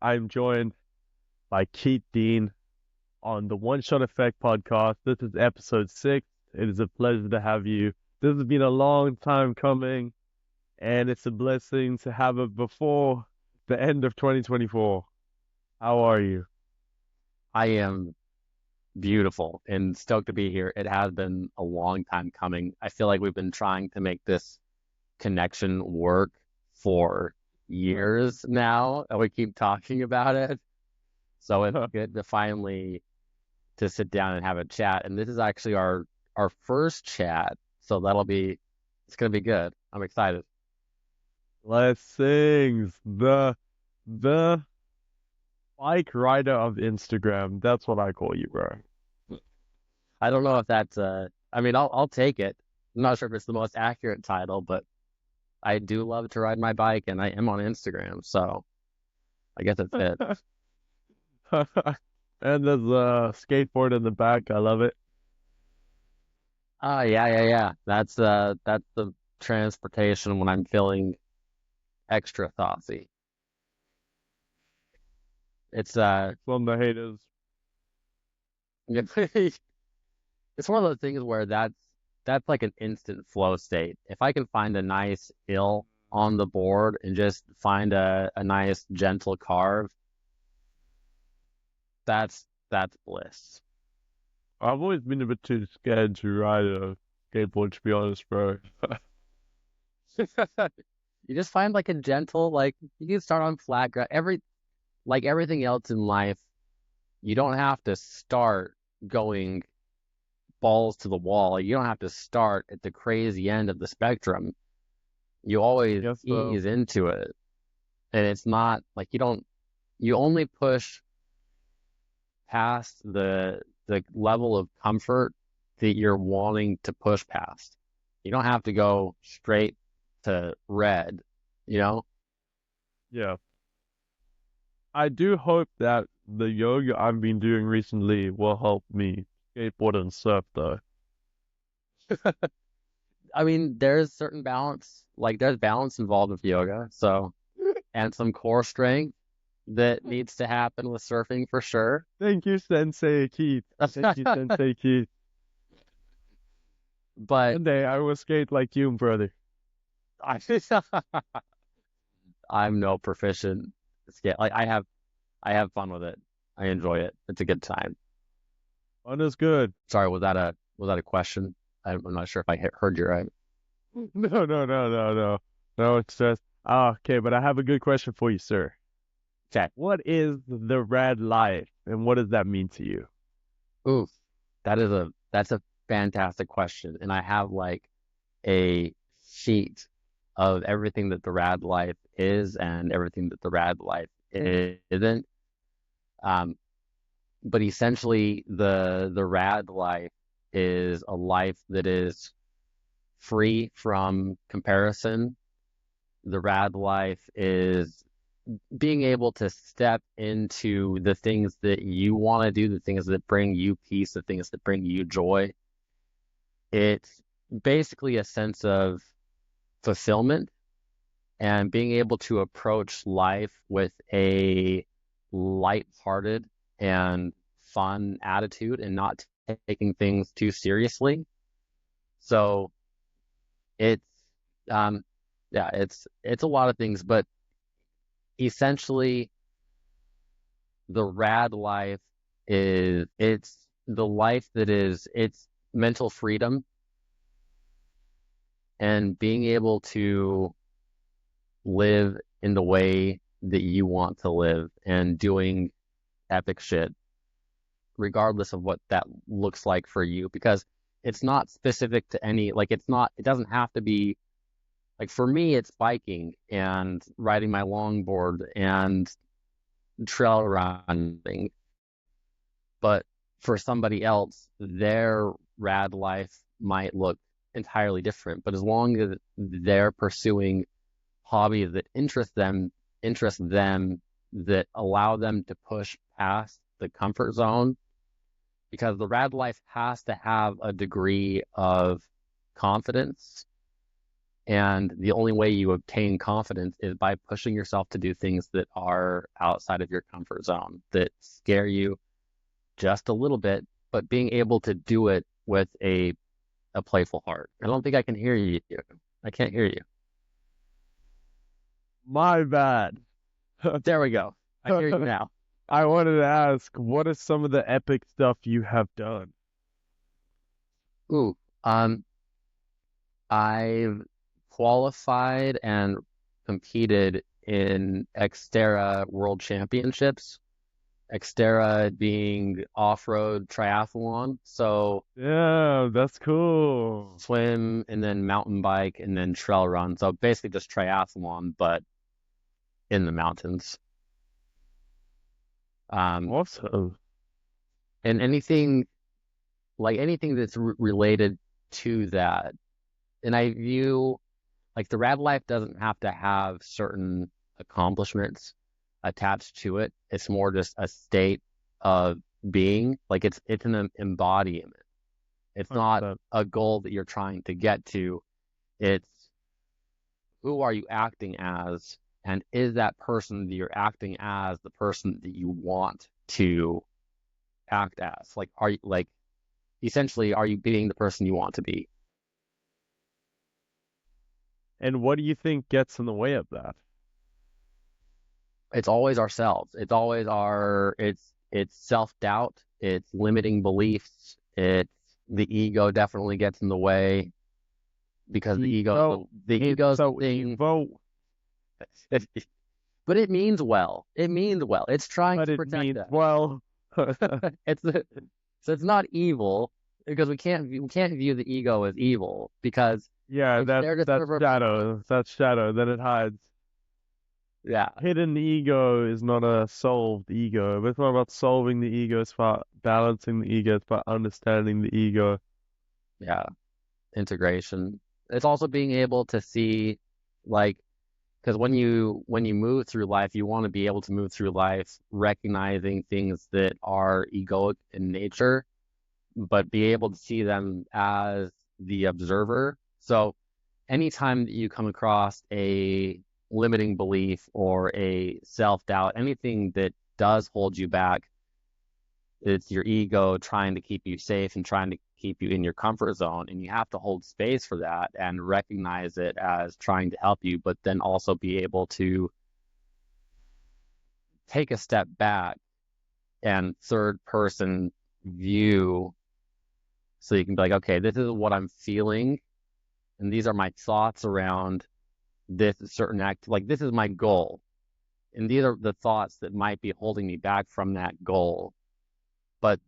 I'm joined by Keate Dean on the One Shot Effect podcast. This is episode 6. It is a pleasure to have you. This has been a long time coming, and it's a blessing to have it before the end of 2024. How are you? I am beautiful and stoked to be here. It has been a long time coming. I feel like we've been trying to make this connection work for years now, and we keep talking about it. So it's good to finally to sit down and have a chat. And this is actually our first chat, so it's gonna be good. I'm excited. Blessings. The bike rider of Instagram. That's what I call you, bro. I don't know if that's I mean I'll take it. I'm not sure if it's the most accurate title, but I do love to ride my bike and I am on Instagram, so I guess it fits. And there's a skateboard in the back. I love it. Oh yeah. That's the transportation when I'm feeling extra saucy. It's From the haters. it's one of those things where that's like an instant flow state. If I can find a nice hill on the board and just find a nice gentle carve, that's bliss. I've always been a bit too scared to ride a skateboard, to be honest, bro. You just find like a gentle, like you can start on flat ground. Like everything else in life, you don't have to start going balls to the wall. You don't have to start at the crazy end of the spectrum. You always Yes, so. ease into it. And it's not like you only push past the level of comfort that you're wanting to push past. You don't have to go straight to red, you know? Yeah. I do hope that the yoga I've been doing recently will help me skateboard and surf, though. I mean, there's certain balance, like there's balance involved with yoga, so and some core strength that needs to happen with surfing for sure. Thank you, Sensei Keith. Thank you, Sensei Keith. But One day I will skate like you, brother. I, I'm no proficient skate. Like I have fun with it. I enjoy it. It's a good time. Fun is good. Sorry, was that a question? I'm not sure if I heard you right. No. No, it's just okay, but I have a good question for you, sir. Okay. What is the red light and what does that mean to you? Ooh, that's a fantastic question, and I have like a sheet of everything that the rad life is and everything that the rad life isn't. Um, but essentially, the rad life is a life that is free from comparison. The rad life is being able to step into the things that you want to do, the things that bring you peace, the things that bring you joy. It's basically a sense of fulfillment and being able to approach life with a light-hearted and fun attitude and not taking things too seriously. So it's yeah, it's a lot of things, but essentially the rad life is it's the life that is it's mental freedom and being able to live in the way that you want to live and doing epic shit, regardless of what that looks like for you, because it's not specific to any, like, it doesn't have to be, like, for me, it's biking and riding my longboard and trail running. But for somebody else, their rad life might look entirely different. But as long as they're pursuing hobbies that interest them, that allow them to push past the comfort zone, because the rad life has to have a degree of confidence And the only way you obtain confidence is by pushing yourself to do things that are outside of your comfort zone, that scare you just a little bit, but being able to do it with a playful heart. I don't think I can hear you. I can't hear you. My bad. There we go. I hear you now. I wanted to ask, what is some of the epic stuff you have done? Ooh, I've qualified and competed in Xterra World Championships. Xterra being off-road triathlon. So Yeah, that's cool. swim and then mountain bike and then trail run. So basically just triathlon, but in the mountains. Um, Awesome. and anything that's related to that. And I view like the rad life doesn't have to have certain accomplishments attached to it. It's more just a state of being. Like it's an embodiment. It's not 100%. a goal that you're trying to get to. It's who are you acting as, and is that person that you're acting as the person that you want to act as? Like, are you like essentially are you being the person you want to be? And what do you think gets in the way of that? It's always ourselves. It's always it's self-doubt, it's limiting beliefs, it's the ego definitely gets in the way because Evo. the It's ego's the so thing. Evo, But it means well. It means well. It's trying but to it protect means us. well. It's so it's not evil because we can't view the ego as evil because Yeah, it's that's there to that's serve a purpose. shadow. That's shadow. Then it hides. Yeah, Hidden ego is not a solved ego. But it's not about solving the ego. It's about balancing the ego. It's about understanding the ego. yeah. Integration. It's also being able to see like because when you move through life, you want to be able to move through life recognizing things that are egoic in nature, but be able to see them as the observer. So anytime that you come across a limiting belief or a self-doubt, anything that does hold you back, it's your ego trying to keep you safe and trying to keep you in your comfort zone. And you have to hold space for that and recognize it as trying to help you, but then also be able to take a step back and third person view so you can be like, okay, this is what I'm feeling. And these are my thoughts around this certain act. Like, this is my goal. And these are the thoughts that might be holding me back from that goal. But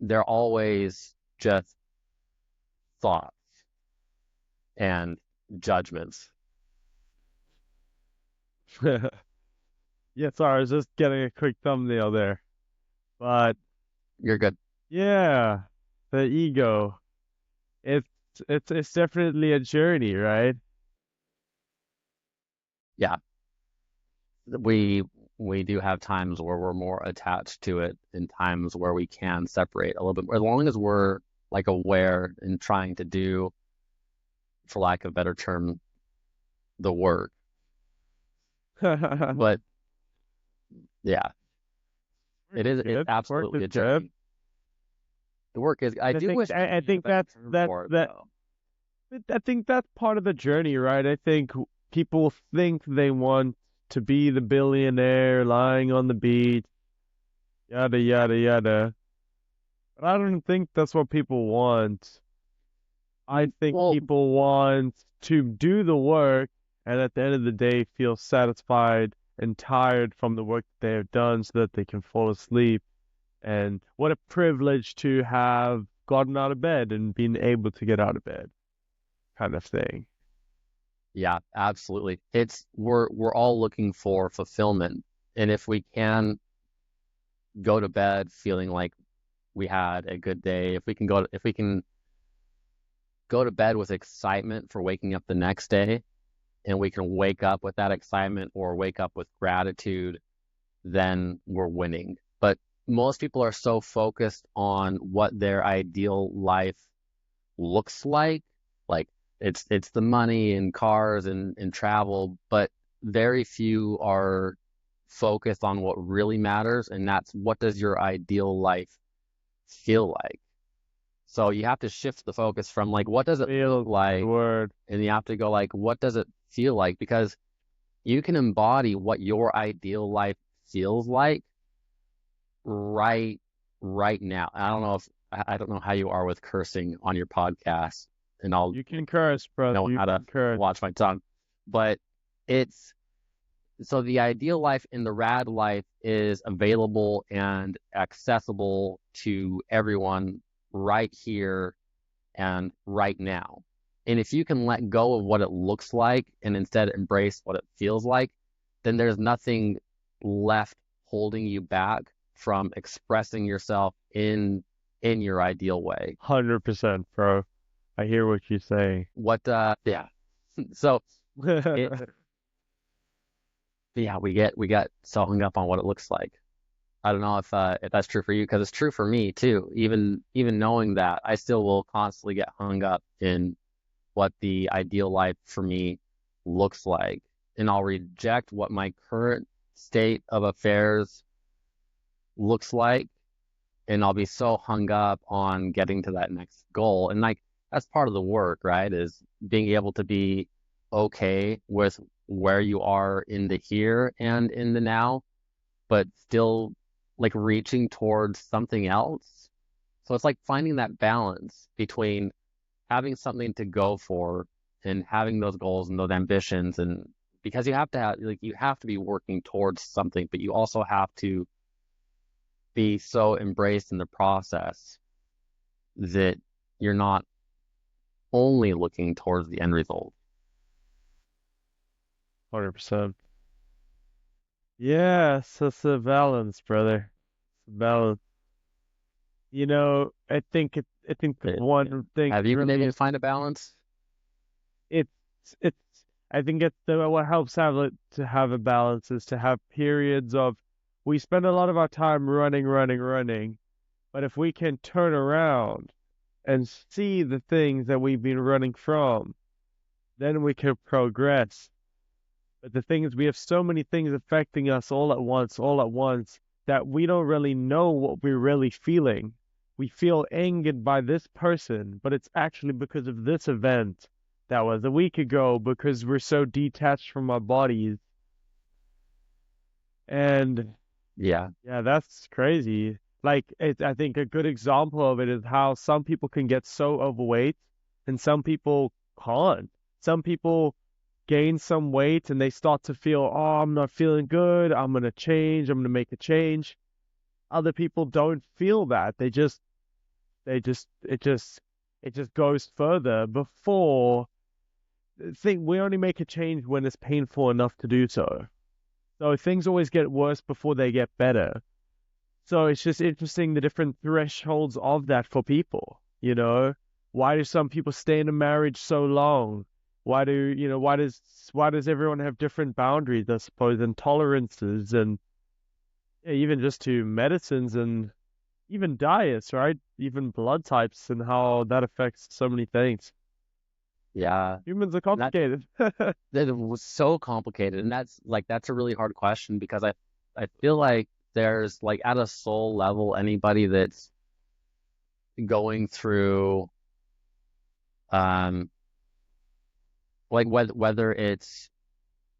they're always just thoughts and judgments. Yeah, sorry, I was just getting a quick thumbnail there. But You're good. yeah, the ego. It's it's definitely a journey, right? Yeah. We we do have times where we're more attached to it and times where we can separate a little bit more, as long as we're like aware and trying to do, for lack of a better term, the work. Work But yeah, is it's good. Work absolutely is a good. journey. The work is, I I do think wish we I could use a think better that's term that for it that though. I think that's part of the journey, right? I think people think they want to be the billionaire lying on the beach, yada yada yada. But I don't think that's what people want. I think Well, people want to do the work and at the end of the day feel satisfied and tired from the work that they have done so that they can fall asleep. And what a privilege to have gotten out of bed and been able to get out of bed, kind of thing. yeah, absolutely. It's we're all looking for fulfillment. And if we can go to bed feeling like we had a good day, if we can go to bed with excitement for waking up the next day, and we can wake up with that excitement or wake up with gratitude, then we're winning. But most people are so focused on what their ideal life looks like it's the money and cars and travel, but very few are focused on what really matters, and that's what does your ideal life feel like? So you have to shift the focus from like what does it look Feel the like, word. and you have to go like what does it feel like? Because you can embody what your ideal life feels like right right now. I don't know how you are with cursing on your podcast, and I'll You can curse, bro. know You how to can curse. watch my tongue. But it's so the ideal life in the rad life is available and accessible to everyone right here and right now. And if you can let go of what it looks like and instead embrace what it feels like, then there's nothing left holding you back from expressing yourself in your ideal way. 100%, bro. I hear what you're saying. Yeah. So it yeah, we get so hung up on what it looks like. I don't know if that's true for you because it's true for me too. Even knowing that, I still will constantly get hung up in what the ideal life for me looks like, and I'll reject what my current state of affairs looks like, and I'll be so hung up on getting to that next goal. And like that's part of the work, right? Is being able to be okay with where you are in the here and in the now, but still like reaching towards something else. So it's like finding that balance between having something to go for and having those goals and those ambitions, and because you have to have like you have to be working towards something, but you also have to be so embraced in the process that you're not only looking towards the end result. 100%. Yes, it's a balance, brother. It's a balance. I think the Yeah. one thing Have is you been able really to find a balance? it's it's I think it's what helps have it to have a balance is to have periods of we spend a lot of our time running, running, running, but if we can turn around and see the things that we've been running from, then we can progress. But the thing is, we have so many things affecting us all at once, that we don't really know what we're really feeling. We feel angered by this person, but it's actually because of this event that was a week ago because we're so detached from our bodies. And Yeah. yeah, that's crazy. I think a good example of it is how some people can get so overweight and some people can't. Some people gain some weight and they start to feel, oh, I'm not feeling good. I'm going to change. I'm going to make a change. Other people don't feel that. They just, it just goes further before. Think we only make a change when it's painful enough to do so. So things always get worse before they get better. So it's just interesting the different thresholds of that for people, you know? Why do some people stay in a marriage so long? Why does everyone have different boundaries, I suppose, and tolerances and yeah, even just to medicines and even diets, right? Even blood types and how that affects so many things. Yeah. Humans are And complicated. that was so complicated, and that's a really hard question because I feel like there's like at a soul level anybody that's going through um like whether it's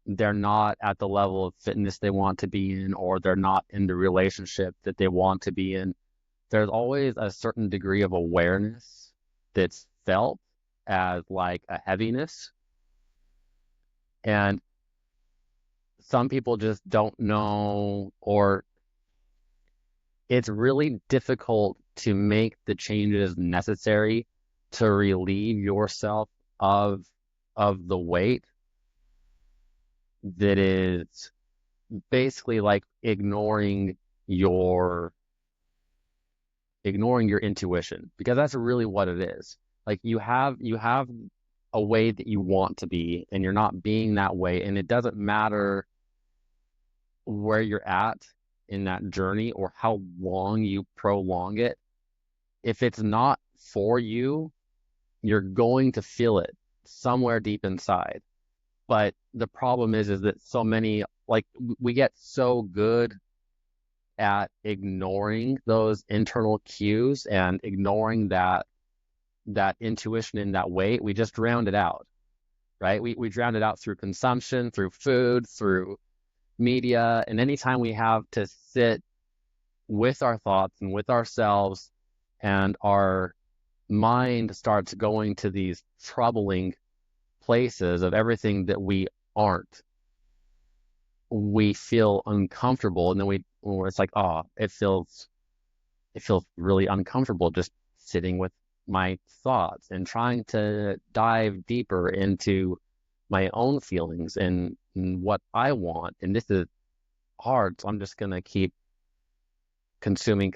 they're not at the level of fitness they want to be in, or they're not in the relationship that they want to be in, there's always a certain degree of awareness that's felt as like a heaviness, and some people just don't know, or it's really difficult to make the changes necessary to relieve yourself of the weight that is basically like ignoring your intuition, because that's really what it is. Like you have a way that you want to be and you're not being that way, and it doesn't matter where you're at in that journey or how long you prolong it. If it's not for you, you're going to feel it somewhere deep inside. But the problem is that so many, like, we get so good at ignoring those internal cues and ignoring that intuition in that way. We just drown it out, right? We drown it out through consumption, through food, through media. And anytime we have to sit with our thoughts and with ourselves, and our mind starts going to these troubling places of everything that we aren't, we feel uncomfortable. And then it's like, oh, it feels really uncomfortable just sitting with my thoughts and trying to dive deeper into my own feelings and what I want. And this is hard, so I'm just gonna keep consuming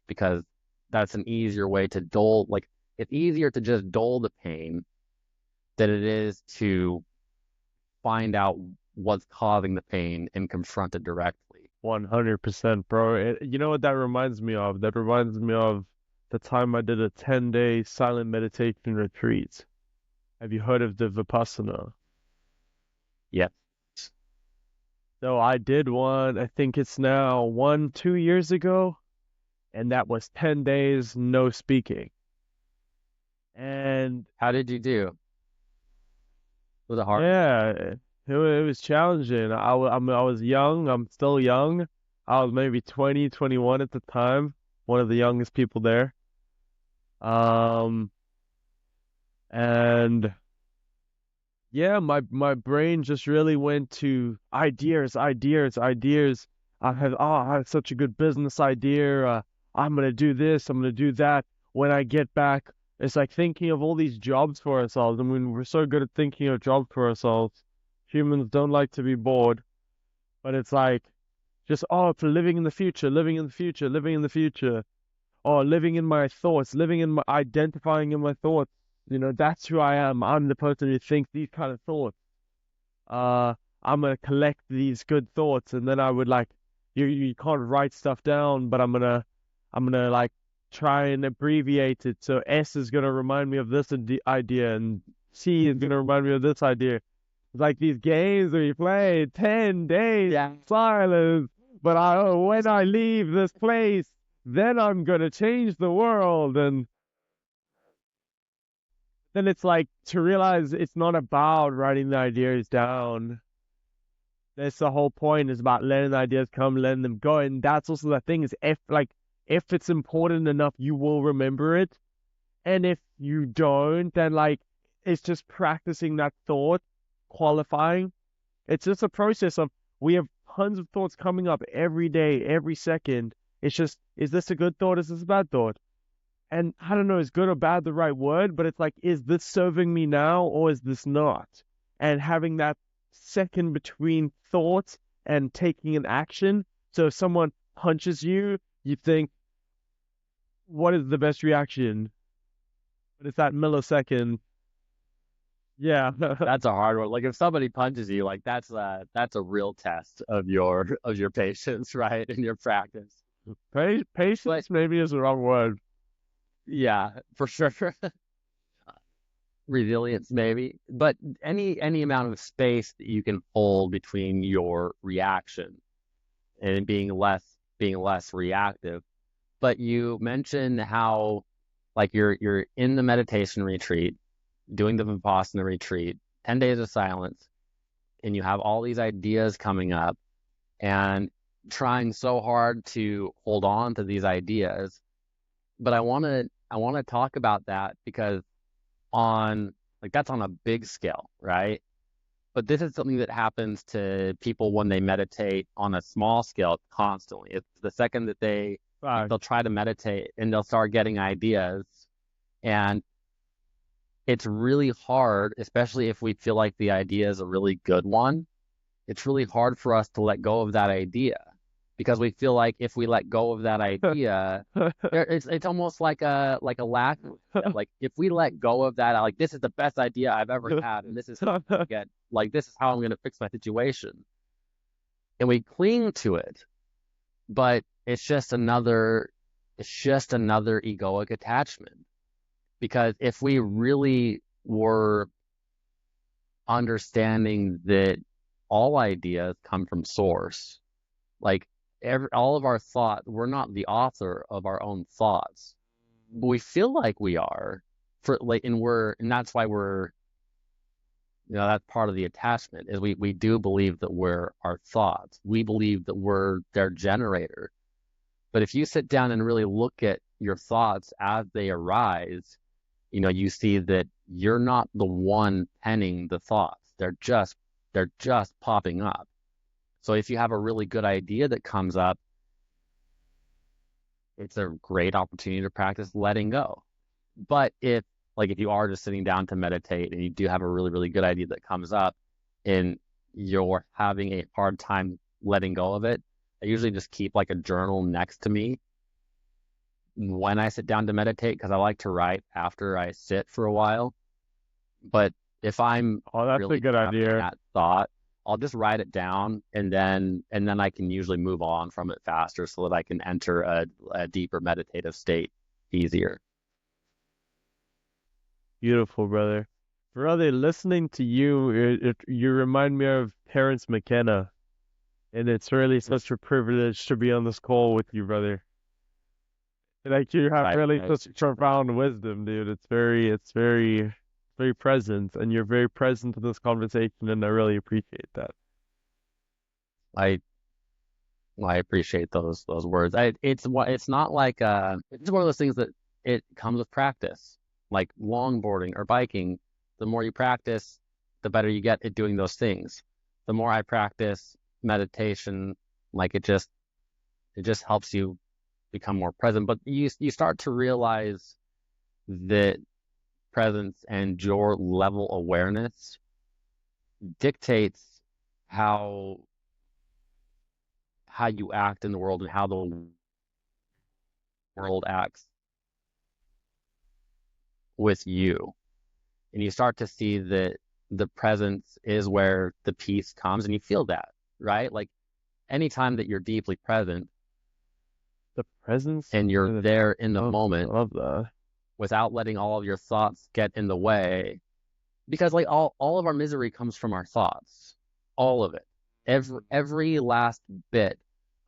because that's an easier way to dull. Like, it's easier to just dull the pain than it is to find out what's causing the pain and confront it directly. 100%, bro. You know what that reminds me of? That reminds me of the time I did a 10-day silent meditation retreat. Have you heard of the Vipassana? Yes. So I did one, I think it's now 2 years ago, and that was 10 days, no speaking. And How did you do? Was it hard? yeah, it was challenging. I was young, I'm still young. I was maybe 20, 21 at the time, one of the youngest people there. Um, and yeah, my brain just really went to ideas, ideas, ideas. I have such a good business idea. I'm gonna do this, I'm gonna do that. When I get back, it's like thinking of all these jobs for ourselves. I mean, we're so good at thinking of jobs for ourselves. Humans don't like to be bored, but it's like just, oh, for living in the future, living in the future, living in the future. Oh, living in my thoughts, living in my identifying in my thoughts. That's who I am. I'm the person who thinks these kind of thoughts. uh I'm gonna collect these good thoughts, and then I would like, you can't write stuff down, but I'm gonna like try and abbreviate it. So S is gonna remind me of this idea, and C is gonna remind me of this idea. It's like these games where you play 10 days Yeah. silence, but when I leave this place, then I'm gonna change the world. And then it's like to realize it's not about writing the ideas down. That's the whole point, is about letting the ideas come, letting them go. And that's also the thing, is if it's important enough, you will remember it. And if you don't, then like it's just practicing that thought, qualifying. It's just a process of, we have tons of thoughts coming up every day, every second. It's just, is this a good thought? Is this a bad thought? And I don't know, is good or bad the right word, but it's like, is this serving me now or is this not? And having that second between thought and taking an action. So if someone punches you, you think, what is the best reaction? But it's that millisecond. Yeah. That's a hard one. Like, if somebody punches you, like, that's a real test of your patience, right? And your practice. But Patience maybe is the wrong word. yeah, for sure. Resilience maybe. But any amount of space that you can hold between your reaction and being less reactive. But you mentioned how, like, you're in the meditation retreat, doing the Vipassana retreat, 10 days of silence, and you have all these ideas coming up and trying so hard to hold on to these ideas. But I want to talk about that because, that's on a big scale, right? But this is something that happens to people when they meditate on a small scale constantly. It's the second that they'll try to meditate and they'll start getting ideas, and it's really hard, especially if we feel like the idea is a really good one. It's really hard for us to let go of that idea, because we feel like if we let go of that idea, it's almost like a lack. Like, if we let go of that, like, this is the best idea I've ever had, and this is how I'm gonna get, like, this is how I'm going to fix my situation, and we cling to it, but it's just another egoic attachment. Because if we really we're understanding that all ideas come from source. Like all of our thought, we're not the author of our own thoughts. We feel like we are for like, and that's why we're, that's part of the attachment is we do believe that we're our thoughts. We believe that we're their generator. But if you sit down and really look at your thoughts as they arise, you see that you're not the one penning the thoughts. They're just popping up. So if you have a really good idea that comes up, it's a great opportunity to practice letting go. But if you are just sitting down to meditate and you do have a really, really good idea that comes up and you're having a hard time letting go of it, I usually just keep like a journal next to me when I sit down to meditate because I like to write after I sit for a while. But if I'm Oh, that's a really good trapped in idea. that thought, I'll just write it down and then I can usually move on from it faster so that I can enter a deeper meditative state easier. Beautiful, brother. Brother, listening to you, you remind me of Terrence McKenna, and it's really such a privilege to be on this call with you, brother. Like you have I, really I such profound wisdom, dude. Very present, and you're very present in this conversation, and I really appreciate that. I I appreciate those words. It's not like it's one of those things that it comes with practice. Like longboarding or biking, the more you practice, the better you get at doing those things. The more I practice meditation, like it just helps you become more present. But you start to realize that presence and your level awareness dictates how how you act in the world and how the world acts with you. And you start to see that the presence is where the peace comes and you feel that, right? Like anytime that you're deeply present The presence and you're and there in the I moment love that. without letting all of your thoughts get in the way, because like all of our misery comes from our thoughts, all of it. Every last bit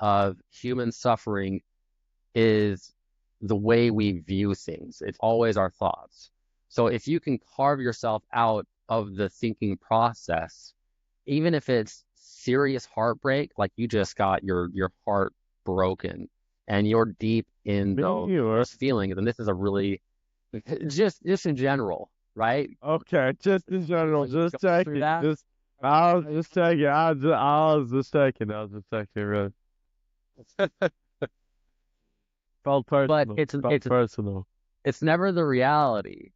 of human suffering is the way we view things. It's always our thoughts. So if you can carve yourself out of the thinking process, even if it's serious heartbreak, like you just got your heart broken and you're deep in Me or those feelings, and this is a really just in general, right? okay, just in general, Like just going through checking. that. Just I was just checking. I was just checking. I was just checking. Really felt But personal. it's Felt it's personal. it's never the reality.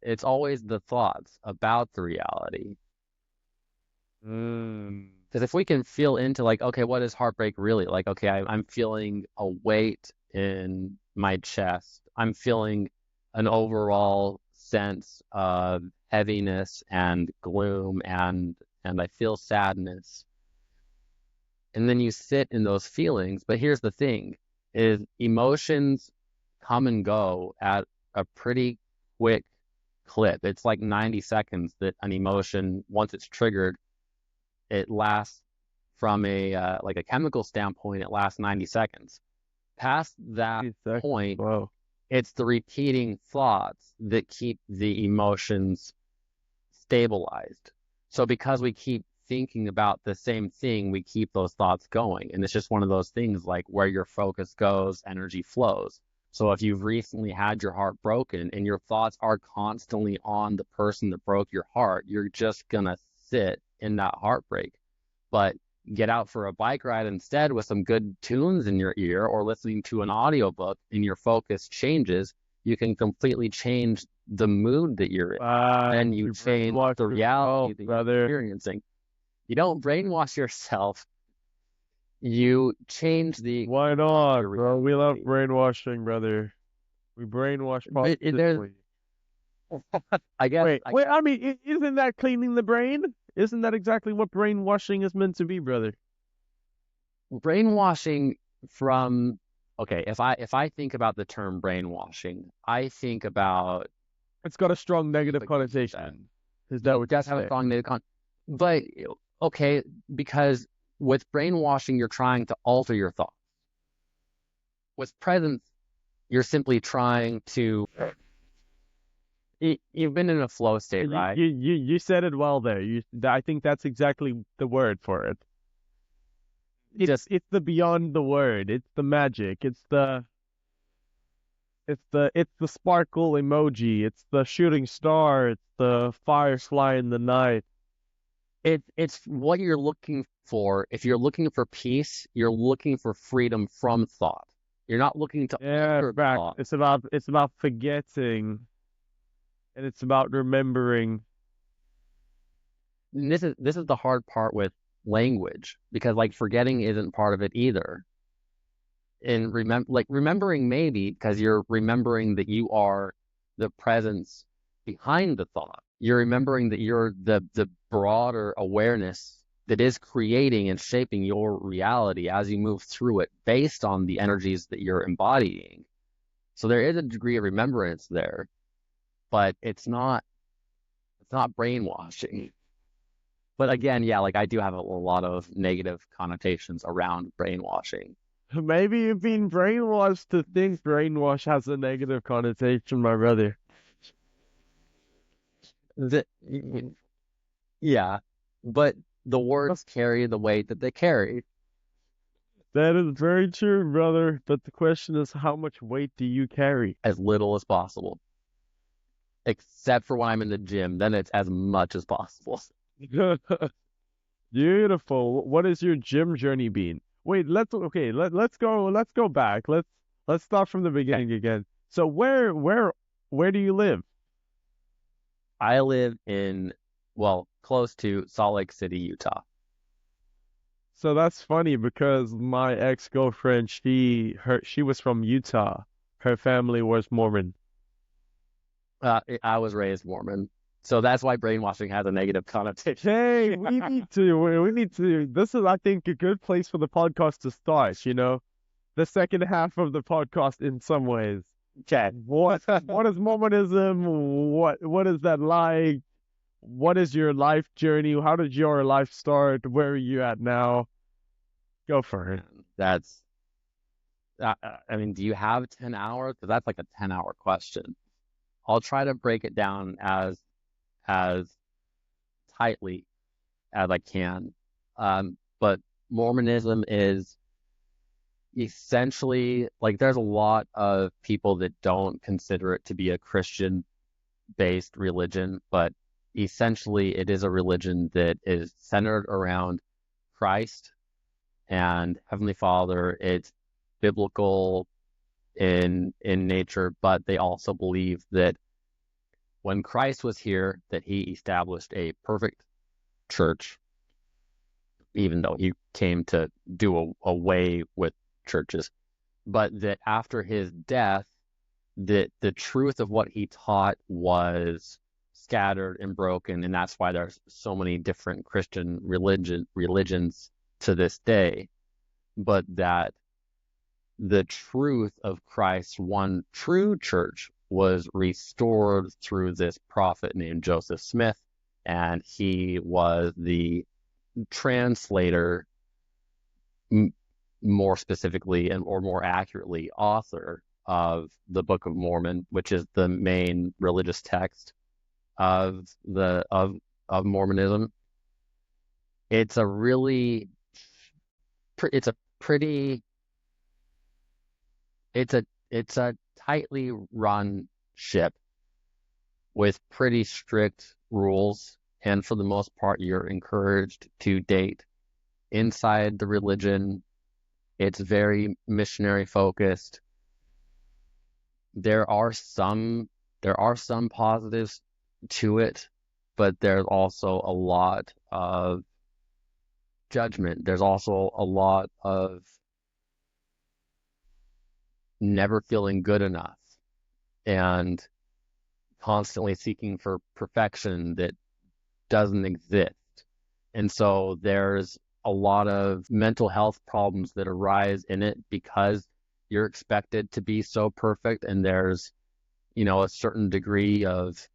It's always the thoughts about the reality. Mm. Because if we can feel into like, okay, what is heartbreak really? Like, okay, I'm feeling a weight in my chest. I'm feeling an overall sense of heaviness and gloom and I feel sadness. And then you sit in those feelings. But here's the thing is emotions come and go at a pretty quick clip. It's like 90 seconds that an emotion, once it's triggered, it lasts from a like a chemical standpoint, it lasts 90 seconds. Past that 3 seconds. point, Wow. it's the repeating thoughts that keep the emotions stabilized. So because we keep thinking about the same thing, we keep those thoughts going. And it's just one of those things like where your focus goes, energy flows. So if you've recently had your heart broken and your thoughts are constantly on the person that broke your heart, you're just gonna sit in that heartbreak. But get out for a bike ride instead with some good tunes in your ear or listening to an audiobook and your focus changes, you can completely change the mood that you're in. And you You change brainwash the reality yourself, that you're brother. experiencing. You don't brainwash yourself, you change the Why your not, bro? We love reality. brainwashing, brother. We brainwash But there's, positively. I guess, Wait, wait. I mean, isn't that cleaning the brain? Isn't that exactly what brainwashing is meant to be, brother? brainwashing from, okay, if I think about the term brainwashing, I think about It's got a strong negative But connotation. Is that it what you does have a say? strong negative but okay, because with brainwashing, you're trying to alter your thoughts. With presence, you're simply trying to. You've been in a flow state, right? You said it well there. I think that's exactly the word for it. Just It's the beyond the word. It's the magic. It's the sparkle emoji. It's the shooting star. It's the firefly in the night. it's what you're looking for. If you're looking for peace, you're looking for freedom from thought. You're not looking to Yeah, alter back. thought. It's about forgetting, and it's about remembering. And this is the hard part with language because like forgetting isn't part of it either. And remembering maybe because you're remembering that you are the presence behind the thought. You're remembering that you're the broader awareness that is creating and shaping your reality as you move through it based on the energies that you're embodying. So there is a degree of remembrance there, but it's not brainwashing. But again, yeah, like I do have a lot of negative connotations around brainwashing. Maybe you've been brainwashed to think brainwash has a negative connotation, my brother. The, yeah, but the words carry the weight that they carry, That is very true, brother. But the question is, how much weight do you carry? as little as possible, except for when I'm in the gym, then it's as much as possible. Beautiful. What has your gym journey been? Wait, let's go back. Let's start from the Okay. beginning again. So where do you live? I live in, well, close to Salt Lake City, Utah. So that's funny because my ex-girlfriend, she was from Utah. Her family was Mormon. I was raised Mormon, so that's why brainwashing has a negative connotation. Hey, we need to. This is, I think, a good place for the podcast to start. The second half of the podcast in some ways. Okay. What is Mormonism? What is that like? What is your life journey? How did your life start? Where are you at now? Go for it. That's, I mean, do you have 10 hours? Because that's like a 10-hour question. I'll try to break it down as tightly as I can. But Mormonism is essentially like there's a lot of people that don't consider it to be a Christian based religion, but essentially it is a religion that is centered around Christ and Heavenly Father. It's biblical in nature, but they also believe that when Christ was here, that he established a perfect church, even though he came to do away with churches, but that after his death, that the truth of what he taught was scattered and broken, and that's why there's so many different Christian religions to this day, but that the truth of Christ's one true church was restored through this prophet named Joseph Smith, and he was the translator, more specifically and or more accurately, author of the Book of Mormon, which is the main religious text of the of Mormonism. It's a really, it's a pretty, it's a tightly run ship with pretty strict rules, and for the most part, you're encouraged to date inside the religion. It's very missionary focused. There are some positives to it, but there's also a lot of judgment. There's also a lot of never feeling good enough and constantly seeking for perfection that doesn't exist. And so there's a lot of mental health problems that arise in it because you're expected to be so perfect, and there's a certain degree of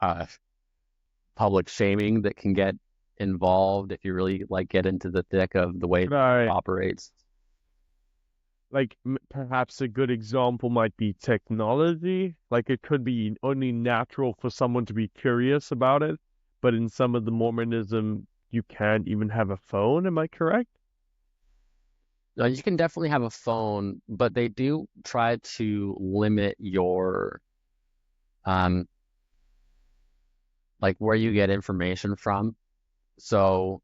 uh, public shaming that can get involved if you really like get into the thick of the way it Right. operates. Like perhaps a good example might be technology. Like it could be only natural for someone to be curious about it, but in some of the Mormonism, you can't even have a phone. Am I correct? Now, you can definitely have a phone, but they do try to limit your um like where you get information from. So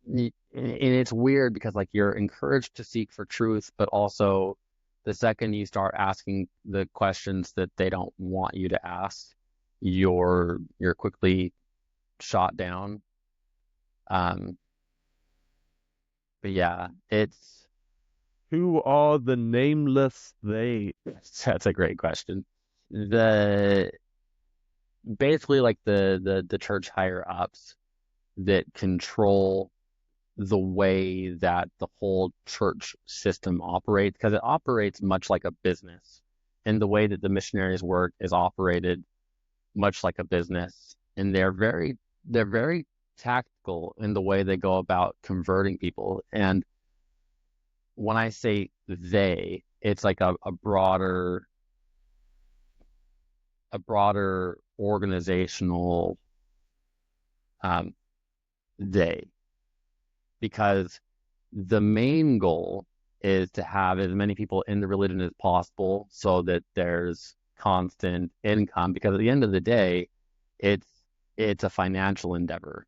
and it's weird because like you're encouraged to seek for truth, but also the second you start asking the questions that they don't want you to ask, you're quickly shot down. Um, but yeah, it's Who are the nameless they? that's a great question. The basically like the church higher ups that control the way that the whole church system operates, because it operates much like a business. And the way that the missionaries work is operated much like a business. And they're very tactical in the way they go about converting people. And when I say they, it's like a broader organizational um, they, because the main goal is to have as many people in the religion as possible so that there's constant income, because at the end of the day, it's it's a financial endeavor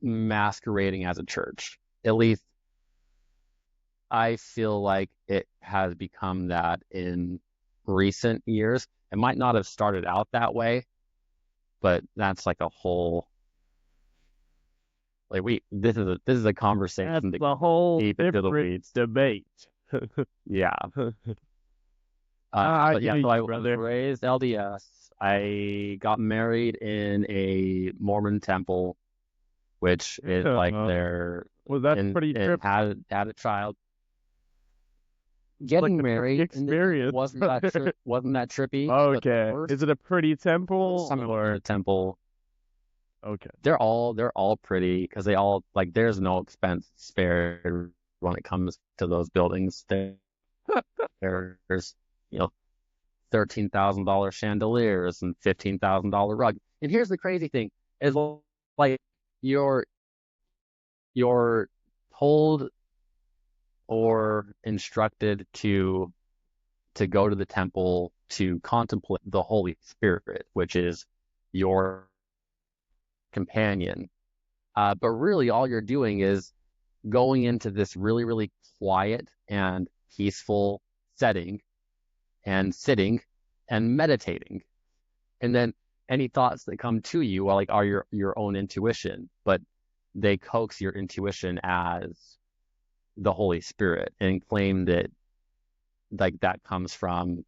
masquerading as a church. At least I feel like it has become that in recent years. It might not have started out that way, but that's like a whole like we this is a That's conversation that the goes whole deep into the different weeds. debate. Yeah. I But yeah, hear so you, I was brother. raised LDS. I got married in a Mormon temple, which is like Yeah. their Well, that's pretty and trip. had a child. Like Getting a pretty married and it experience, brother. wasn't that trippy, but the Okay. first Is it a pretty first temple time I went to or the temple, okay? they're all pretty because they all like there's no expense spared when it comes to those buildings. There's you know $13,000 chandeliers and $15,000 rug. And here's the crazy thing is like you're you're told or instructed to go to the temple to contemplate the Holy Spirit, which is your companion. But really all you're doing is going into this really, really quiet and peaceful setting and sitting and meditating. And then any thoughts that come to you are your own intuition, but they coax your intuition as the Holy Spirit and claim that like that comes from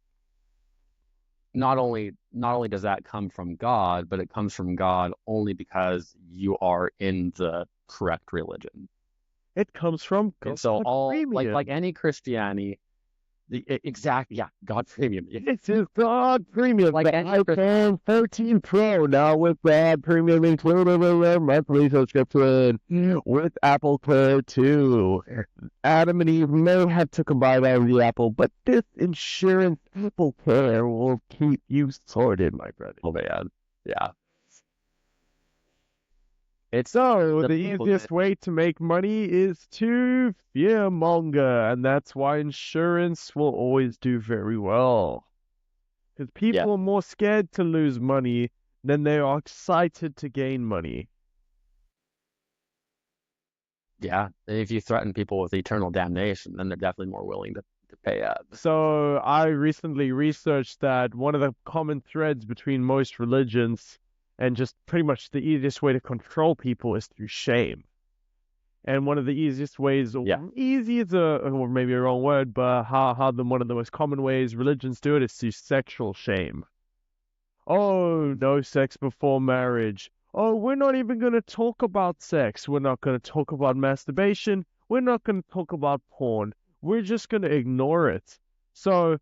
not only does that come from God, but it comes from God only because you are in the correct religion. It comes from And God so all like Premium. any Christianity, exactly, yeah, God premium. This is God Premium, Like the any Christian, iPhone 13 Pro now with God Premium included in their monthly subscription with Apple Care too. Adam and Eve may have took a bite out of the apple, but this insurance Apple Care will keep you sorted, my brother. oh man, yeah, it's So the the people easiest that, way to make money is to fearmonger, and that's why insurance will always do very well. Because yeah, people are more scared to lose money than they are excited to gain money. yeah. And if you threaten people with eternal damnation, then they're definitely more willing to pay up. So I recently researched that one of the common threads between most religions and just pretty much the easiest way to control people is through shame. And one of the easiest ways, or Yeah, easy is a, or maybe a wrong word, but one of the most common ways religions do it is through sexual shame. Oh, no sex before marriage. Oh, we're not even going to talk about sex. We're not going to talk about masturbation. We're not going to talk about porn. We're just going to ignore it. So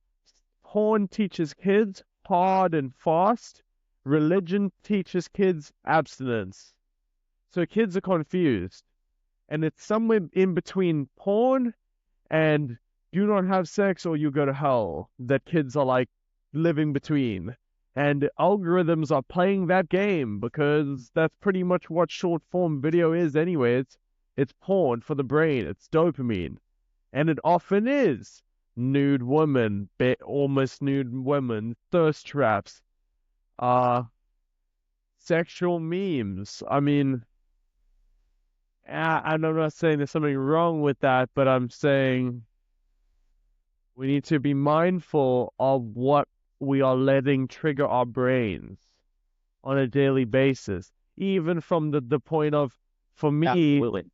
porn teaches kids hard and fast. Religion teaches kids abstinence. So kids are confused. And it's somewhere in between porn and do not have sex or you go to hell that kids are like living between. And algorithms are playing that game because that's pretty much what short form video is anyway. It's porn for the brain. It's dopamine. And it often is nude women, almost nude women, thirst traps, uh, sexual memes. I mean, and I'm not saying there's something wrong with that, but I'm saying we need to be mindful of what we are letting trigger our brains on a daily basis. Even from the point of, for me, Absolutely.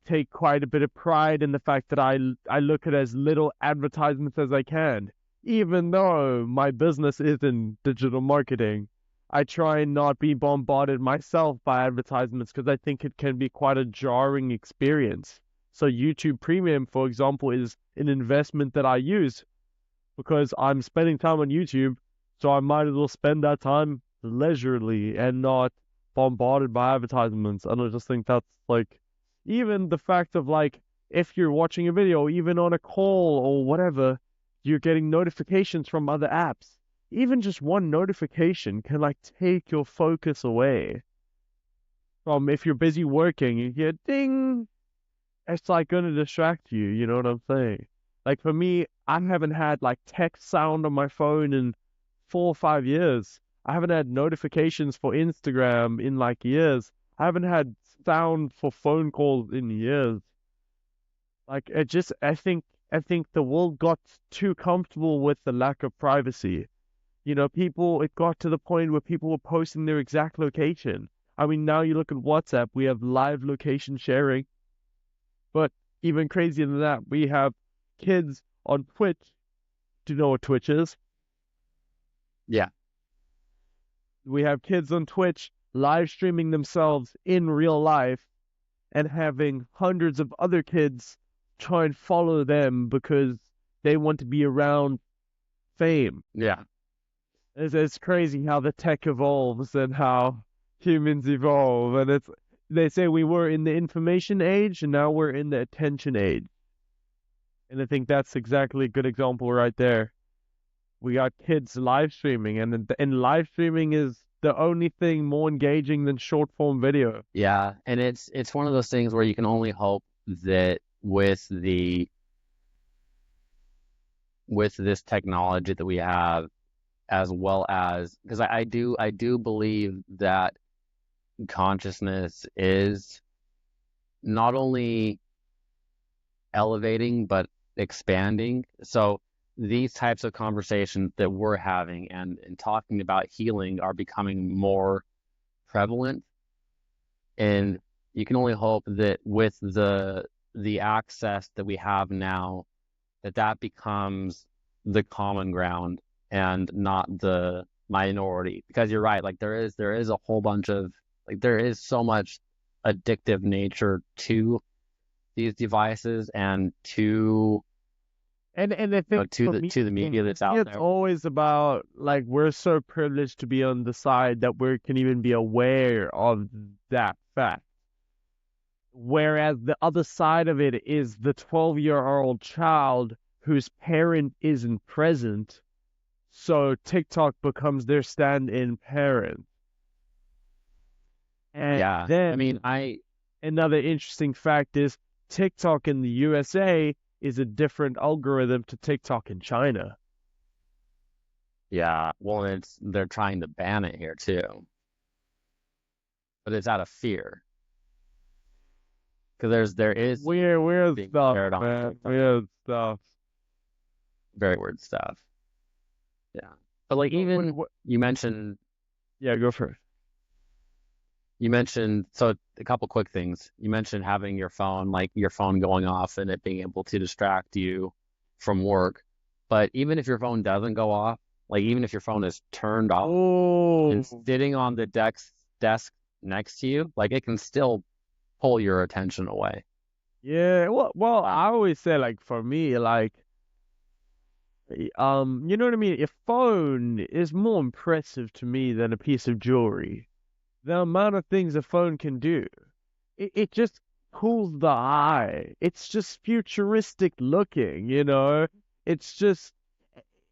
take quite a bit of pride in the fact that I look at as little advertisements as I can. Even though my business is in digital marketing, I try and not be bombarded myself by advertisements because I think it can be quite a jarring experience. So YouTube Premium, for example, is an investment that I use because I'm spending time on YouTube, so I might as well spend that time leisurely and not bombarded by advertisements. And I just think that's like, even the fact of like, if you're watching a video, even on a call or whatever, you're getting notifications from other apps. Even just one notification can like take your focus away from if you're busy working, you hear ding, it's like going to distract you. You know what I'm saying? Like for me, I haven't had like text sound on my phone in 4 or 5 years. I haven't had notifications for Instagram in like years. I haven't had sound for phone calls in years. Like it just, I think the world got too comfortable with the lack of privacy. People, it got to the point where people were posting their exact location. I mean, now you look at WhatsApp, we have live location sharing. But even crazier than that, we have kids on Twitch. Do you know what Twitch is? Yeah. We have kids on Twitch live streaming themselves in real life and having hundreds of other kids try and follow them because they want to be around fame. Yeah. It's crazy how the tech evolves and how humans evolve. And they say we were in the information age and now we're in the attention age. And I think that's exactly a good example right there. We got kids live streaming, and live streaming is the only thing more engaging than short form video. Yeah. And it's one of those things where you can only hope that with this technology that we have, as well as because I do believe that consciousness is not only elevating but expanding. So these types of conversations that we're having and talking about healing are becoming more prevalent. And you can only hope that with the access that we have now, that becomes the common ground and not the minority. Because you're right, like there is a whole bunch of like there is so much addictive nature to these devices and to And I think for me, to the media that's out it's there. always about like we're so privileged to be on the side that we can even be aware of that fact. Whereas the other side of it is the 12-year-old child whose parent isn't present, so TikTok becomes their stand-in parent. And Yeah, I then mean, another interesting fact is TikTok in the USA is a different algorithm to TikTok in China. yeah, well, they're trying to ban it here too, but it's out of fear because there is Weird being stuff, shared on man. TikTok, Weird stuff. very weird stuff. Yeah, but like What, even what, you mentioned yeah, go for it. so a couple quick things. You mentioned having your phone, like your phone going off and it being able to distract you from work. But even if your phone doesn't go off, like even if your phone is turned off and Oh, sitting on the desk next to you, like it can still pull your attention away. yeah. Well, I always say like for me, like You know what I mean? A phone is more impressive to me than a piece of jewelry. The amount of things a phone can do. It just pulls the eye. It's just futuristic looking, you know? It's just,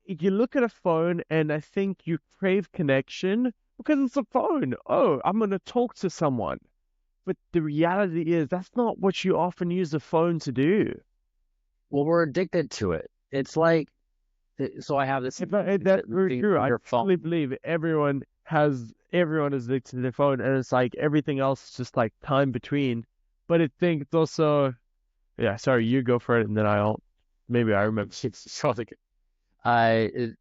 you look at a phone and I think you crave connection because it's a phone. Oh, I'm gonna talk to someone. But the reality is that's not what you often use a phone to do. Well, we're addicted to it. It's like, so I have this That's very true. I your truly phone. believe everyone is addicted to their phone, and it's like everything else is just like time between. But I think it's also, yeah. Sorry, you go for it, and then I'll maybe I remember. So like, I it,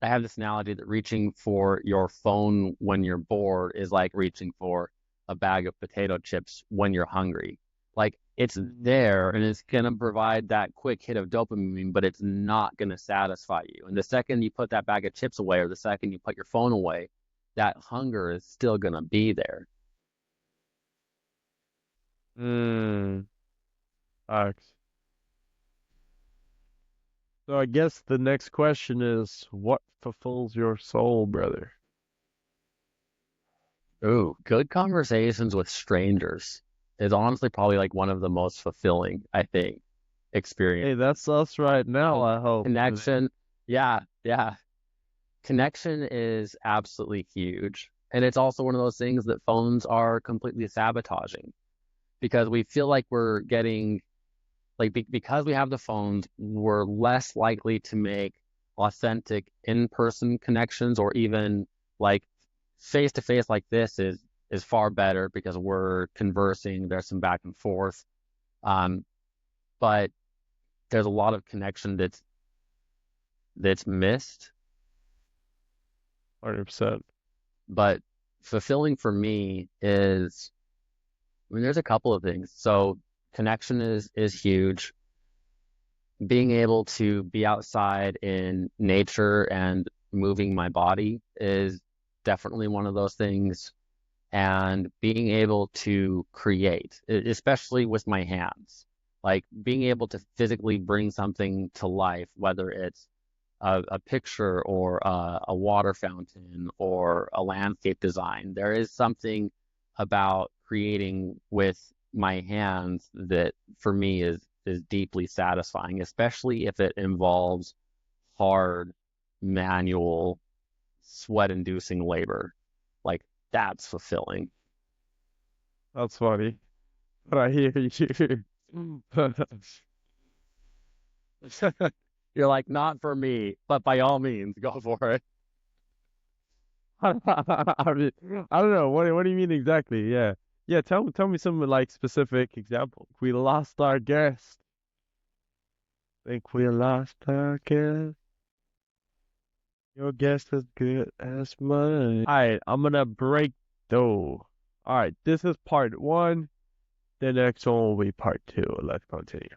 I have this analogy that reaching for your phone when you're bored is like reaching for a bag of potato chips when you're hungry. Like it's there and it's gonna provide that quick hit of dopamine, but it's not gonna satisfy you. And the second you put that bag of chips away or the second you put your phone away, that hunger is still gonna be there. Mm, facts. So I guess the next question is, what fulfills your soul, brother? Ooh, good conversations with strangers is honestly probably like one of the most fulfilling, I think, Hey, experiences. that's us right now, Con- I hope. Connection, yeah, yeah. Connection is absolutely huge. And it's also one of those things that phones are completely sabotaging because we feel like we're getting, like, because we have the phones, we're less likely to make authentic in-person connections or even like face to face like this is far better because we're conversing, there's some back and forth. Um, but there's a lot of connection that's missed. 100%. But fulfilling for me is, I mean, there's a couple of things. So connection is huge. Being able to be outside in nature and moving my body is definitely one of those things. And being able to create, especially with my hands, like being able to physically bring something to life, whether it's a picture or a water fountain or a landscape design. There is something about creating with my hands that for me is deeply satisfying, especially if it involves hard manual sweat-inducing labor. Like that's fulfilling. That's funny. But I hear you. You're like, not for me, but by all means, go for it. I mean, I don't know. What do you mean exactly? Yeah. Yeah, tell me some like specific example. We lost our guest. Think we lost our guest. Your guest is good as mine. All right, I'm gonna break though. All right, this is part one. The next one will be part two. Let's continue.